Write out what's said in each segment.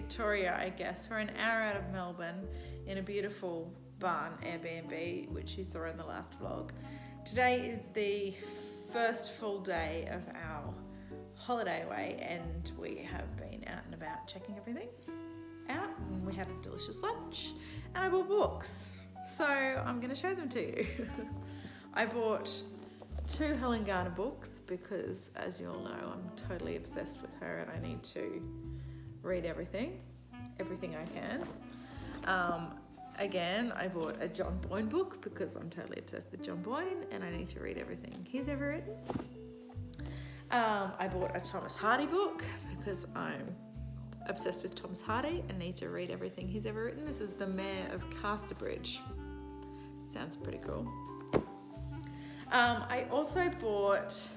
Victoria, I guess. We're an hour out of Melbourne in a beautiful barn Airbnb, which you saw in the last vlog. Today is the first full day of our holiday away, and we have been out and about checking everything out, and we had a delicious lunch, and I bought books. So I'm going to show them to you. I bought 2 Helen Garner books because, as you all know, I'm totally obsessed with her and I need to read everything I can. Again, I bought a John Boyne book because I'm totally obsessed with John Boyne and I need to read everything he's ever written. I bought a Thomas Hardy book because I'm obsessed with Thomas Hardy and need to read everything he's ever written. This is The Mayor of Casterbridge. Sounds pretty cool. I also bought,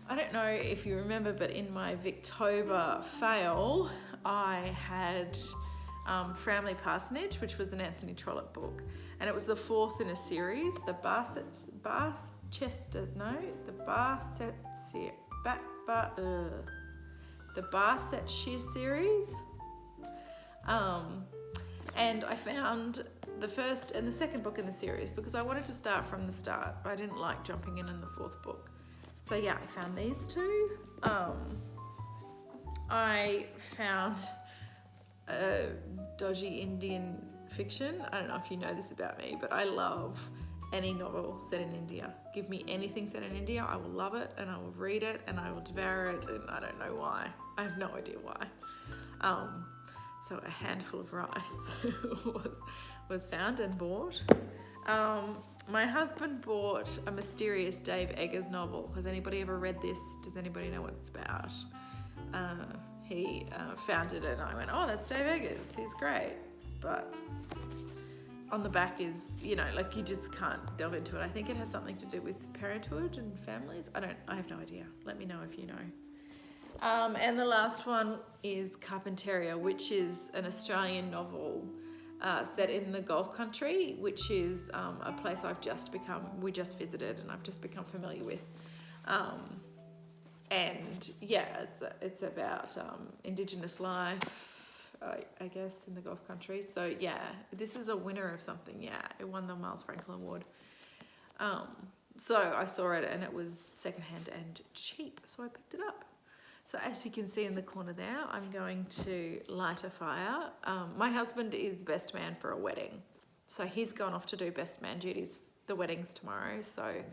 I don't know if you remember, but in my Victober fail, I had Framley Parsonage, which was an Anthony Trollope book, and it was the 4th in a series, the Barsetshire series. And I found the first and the second book in the series because I wanted to start from the start. I didn't like jumping in the 4th book. So yeah, I found these 2. I found dodgy Indian fiction. I don't know if you know this about me, but I love any novel set in India. Give me anything set in India, I will love it and I will read it and I will devour it, and I don't know why. I have no idea why. So a handful of rice was found and bought. My husband bought a mysterious Dave Eggers novel. Has anybody ever read this? Does anybody know what it's about? He found it and I went, oh, that's Dave Eggers. He's great. But on the back is, you know, like you just can't delve into it. I think it has something to do with parenthood and families. I have no idea. Let me know if you know. And the last one is Carpentaria, which is an Australian novel set in the Gulf country, which is a place we just visited and I've just become familiar with. And yeah, it's about Indigenous life, I guess, in the Gulf country. So yeah, this is a winner of something. Yeah, it won the Miles Franklin Award. So I saw it and it was secondhand and cheap, so I picked it up. So as you can see in the corner there, I'm going to light a fire. My husband is best man for a wedding. So he's gone off to do best man duties. The wedding's tomorrow. So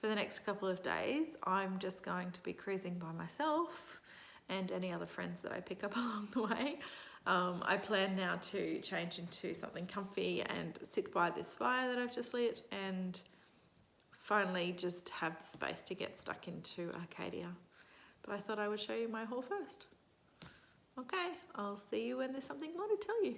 for the next couple of days, I'm just going to be cruising by myself and any other friends that I pick up along the way. I plan now to change into something comfy and sit by this fire that I've just lit and finally just have the space to get stuck into Arcadia. But I thought I would show you my haul first. Okay, I'll see you when there's something more to tell you.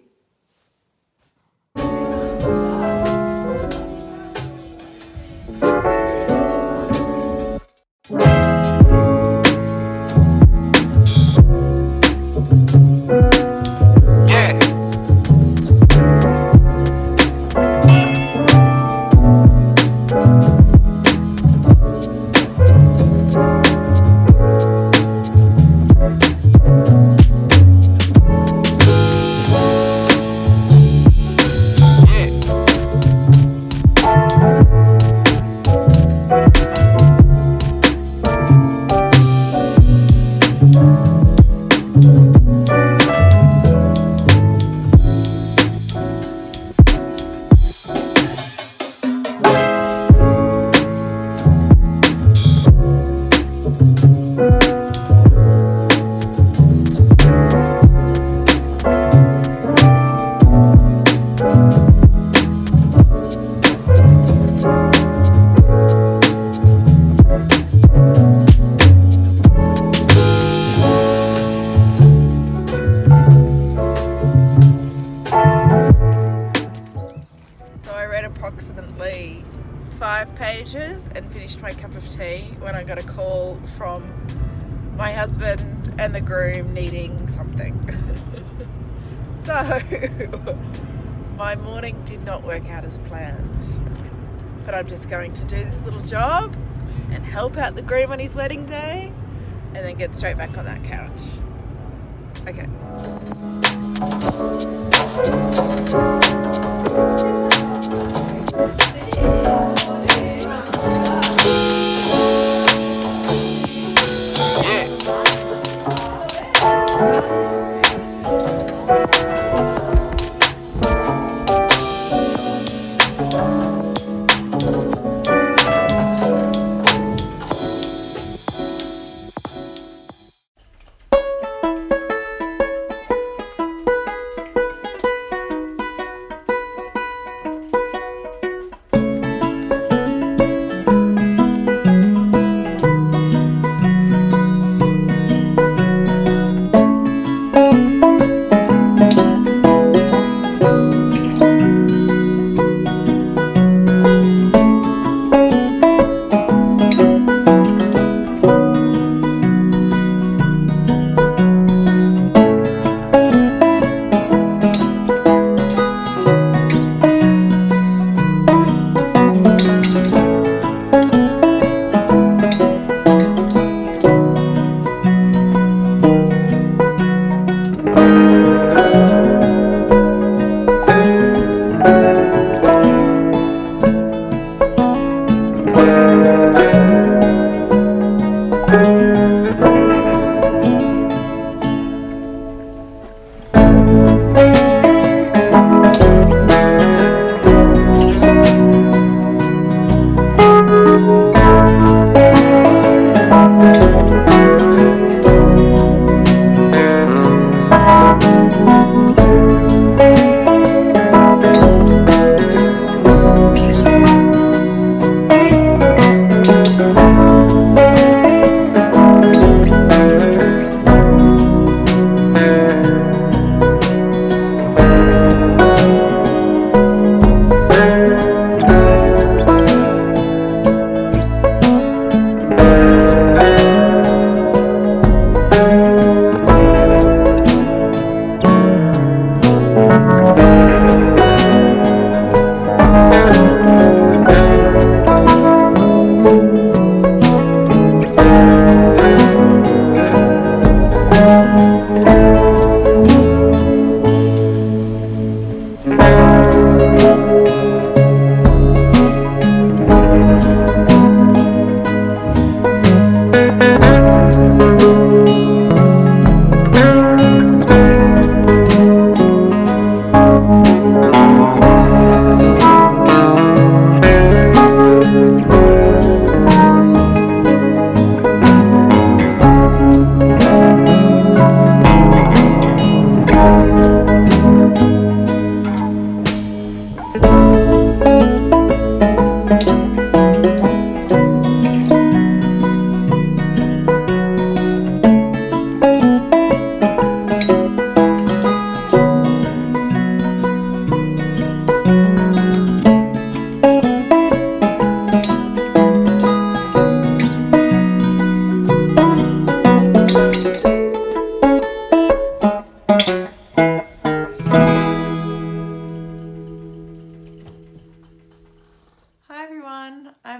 Approximately 5 pages and finished my cup of tea when I got a call from my husband and the groom needing something. So my morning did not work out as planned, but I'm just going to do this little job and help out the groom on his wedding day and then get straight back on that couch. Okay.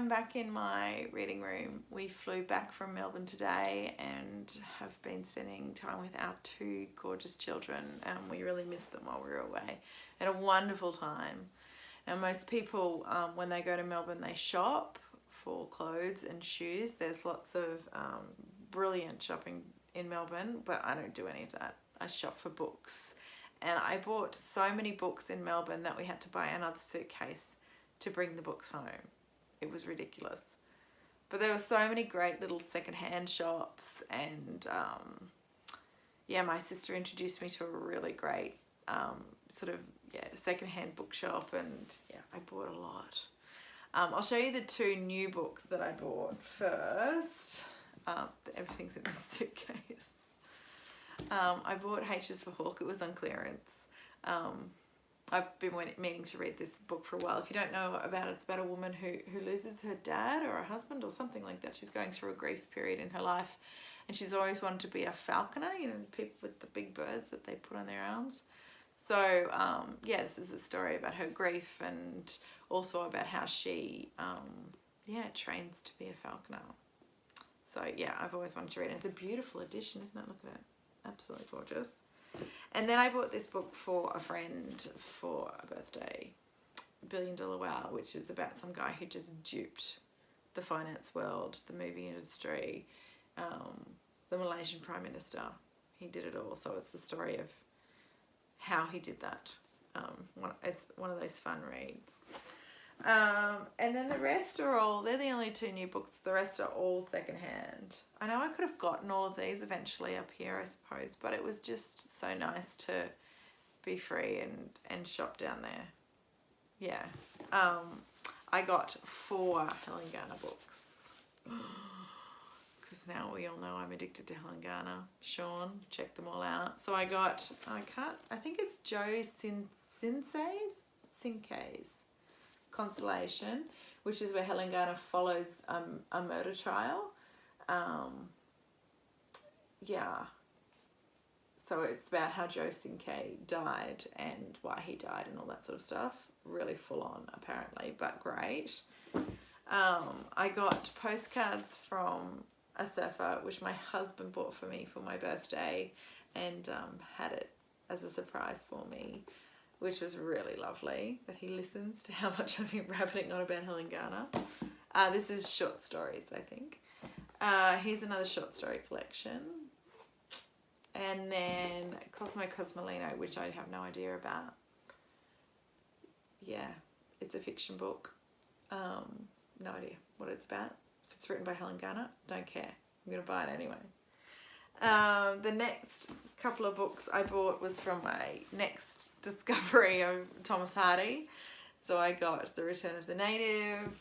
Back in my reading room. We flew back from Melbourne today and have been spending time with our two gorgeous children, and we really missed them while we were away. Had a wonderful time. Now most people when they go to Melbourne, they shop for clothes and shoes. There's lots of brilliant shopping in Melbourne, but I don't do any of that. I shop for books, and I bought so many books in Melbourne that we had to buy another suitcase to bring the books home. It was ridiculous. But there were so many great little secondhand shops, and yeah, my sister introduced me to a really great secondhand bookshop, and yeah, I bought a lot. I'll show you the two new books that I bought first. Everything's in the suitcase. I bought H is for Hawk. It was on clearance. I've been meaning to read this book for a while. If you don't know about it, it's about a woman who loses her dad or a husband or something like that. She's going through a grief period in her life, and she's always wanted to be a falconer, you know, people with the big birds that they put on their arms. So yeah, this is a story about her grief, and also about how she trains to be a falconer. So yeah, I've always wanted to read it. It's a beautiful edition, isn't it? Look at it. Absolutely gorgeous. And then I bought this book for a friend for a birthday, $1 Billion Wow, which is about some guy who just duped the finance world, the movie industry, the Malaysian Prime Minister. He did it all. So it's the story of how he did that. It's one of those fun reads. And then the rest they're the only 2 new books. The rest are all secondhand. I know I could have gotten all of these eventually up here, I suppose, but it was just so nice to be free and shop down there. Yeah. I got 4 Helen Garner books. Because now we all know I'm addicted to Helen Garner. Sean, check them all out. So I think it's Joe Sinkei's Constellation, which is where Helen Garner follows a murder trial. So it's about how Joe Sinkei died and why he died and all that sort of stuff. Really full on, apparently, but great. I got postcards from a surfer, which my husband bought for me for my birthday, and had it as a surprise for me, which was really lovely that he listens to how much I've been rabbiting on about Helen Garner. This is short stories, I think. Here's another short story collection. And then Cosmo Cosmolino, which I have no idea about. Yeah, it's a fiction book. No idea what it's about. If it's written by Helen Garner, don't care. I'm going to buy it anyway. The next couple of books I bought was from my next discovery of Thomas Hardy. So I got The Return of the Native,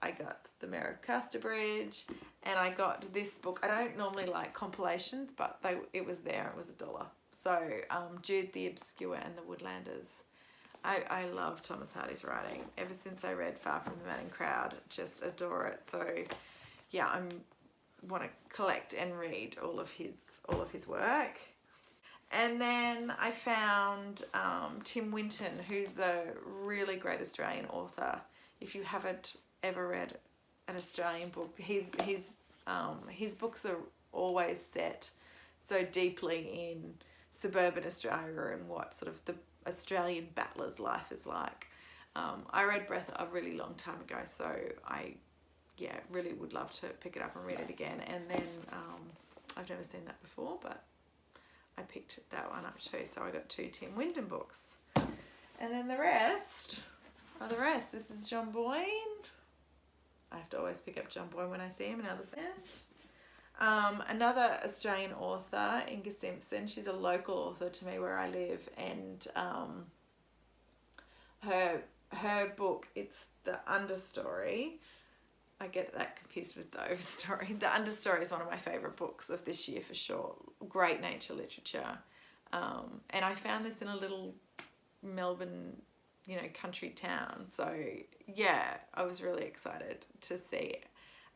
I got The Mayor of Casterbridge, and I got this book. I don't normally like compilations, but it was there. It was $1. So Jude the Obscure and the Woodlanders. I love Thomas Hardy's writing. Ever since I read Far From the Madding Crowd, just adore it. So yeah, I want to collect and read all of his work. And then I found Tim Winton, who's a really great Australian author. If you haven't ever read an Australian book, his books are always set so deeply in suburban Australia and what sort of the Australian battler's life is like. I read Breath a really long time ago, so I really would love to pick it up and read it again. And then I've never seen that before, but I picked that one up too. So I got 2 Tim Winton books. And then the rest. This is John Boyne. I have to always pick up John Boyne when I see him in other bands. Another Australian author, Inga Simpson. She's a local author to me where I live, and her book, it's The Understory. I get that confused with the Overstory. The Understory is one of my favourite books of this year for sure. Great nature literature. And I found this in a little Melbourne, country town. So yeah, I was really excited to see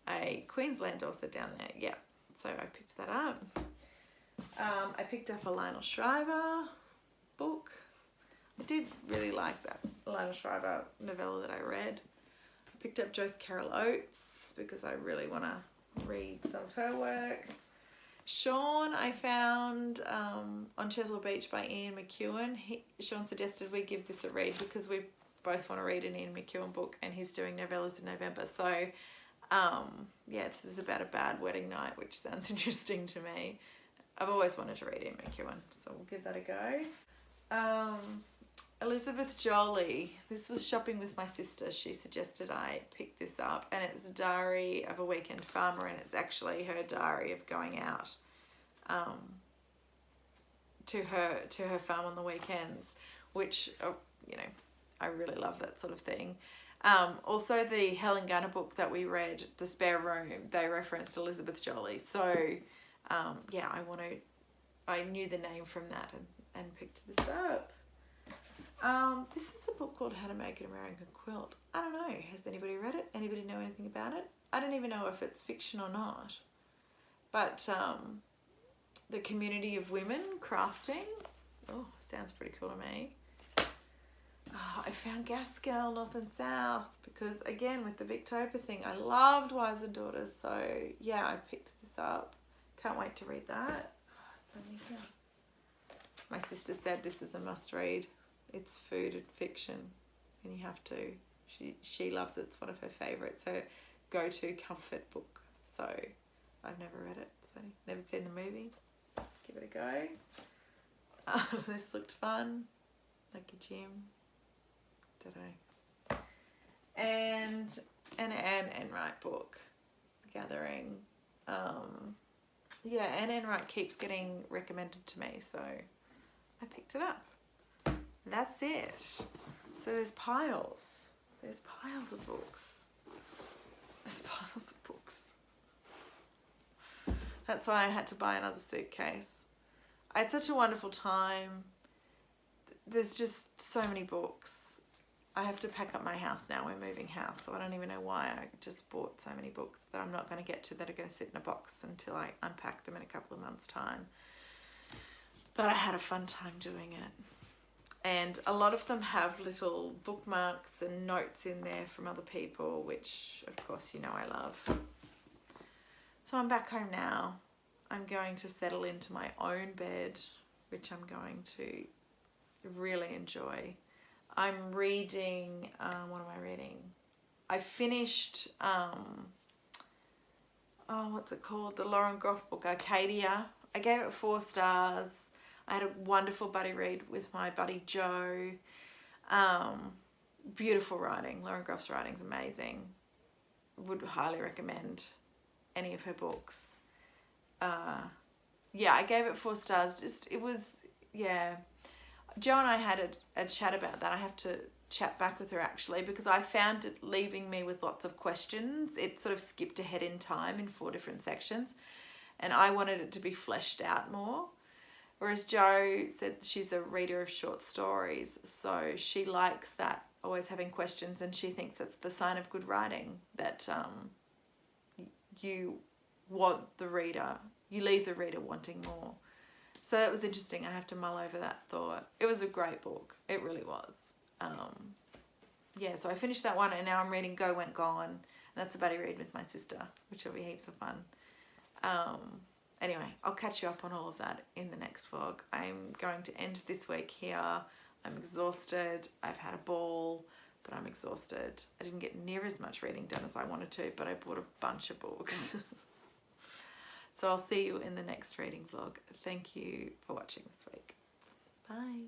a Queensland author down there. Yeah, so I picked that up. I picked up a Lionel Shriver book. I did really like that Lionel Shriver novella that I read. I picked up Joyce Carol Oates because I really want to read some of her work. Sean, I found on Chesil Beach by Ian McEwan. Sean suggested we give this a read because we both want to read an Ian McEwan book, and he's doing novellas in November. So this is about a bad wedding night, which sounds interesting to me. I've always wanted to read Ian McEwan, so we'll give that a go. Elizabeth Jolie. This was shopping with my sister. She suggested I pick this up, and it's Diary of a Weekend Farmer, and it's actually her diary of going out to her farm on the weekends, which I really love that sort of thing. Also the Helen Garner book that we read, The Spare Room, they referenced Elizabeth Jolie. So I knew the name from that and picked this up. This is a book called How to Make an American Quilt. I don't know. Has anybody read it? Anybody know anything about it? I don't even know if it's fiction or not. But the community of women crafting. Oh, sounds pretty cool to me. I found Gaskell, North and South, because again, with the Victober thing, I loved Wives and Daughters. So yeah, I picked this up. Can't wait to read that. So yeah. My sister said this is a must read. It's food and fiction and you have to. She loves it. It's one of her favourites. Her go-to comfort book. So I've never read it. So never seen the movie. Give it a go. This looked fun. Like a gym. Did I? And an Anne Enright book. Gathering. Yeah, Anne Enright keeps getting recommended to me, so I picked it up. That's it. So there's piles. There's piles of books. There's piles of books. That's why I had to buy another suitcase. I had such a wonderful time. There's just so many books. I have to pack up my house now. We're moving house, so I don't even know why I just bought so many books that I'm not going to get to, that are going to sit in a box until I unpack them in a couple of months' time. But I had a fun time doing it. And a lot of them have little bookmarks and notes in there from other people, which of course you know I love. So I'm back home now. I'm going to settle into my own bed, which I'm going to really enjoy. I'm reading, what am I reading? I finished, what's it called? The Lauren Groff book, Arcadia. I gave it 4 stars. I had a wonderful buddy read with my buddy Joe. Beautiful writing. Lauren Groff's writing's amazing. Would highly recommend any of her books. Yeah, I gave it 4 stars. Joe and I had a chat about that. I have to chat back with her actually, because I found it leaving me with lots of questions. It sort of skipped ahead in time in 4 different sections, and I wanted it to be fleshed out more. Whereas Joe said she's a reader of short stories, so she likes that, always having questions, and she thinks it's the sign of good writing, that you want the reader, you leave the reader wanting more. So it was interesting. I have to mull over that thought. It was a great book. It really was. Yeah, so I finished that one, and now I'm reading Go Went Gone. And that's a buddy read with my sister, which will be heaps of fun. Anyway, I'll catch you up on all of that in the next vlog. I'm going to end this week here. I'm exhausted. I've had a ball, but I'm exhausted. I didn't get near as much reading done as I wanted to, but I bought a bunch of books. So I'll see you in the next reading vlog. Thank you for watching this week. Bye.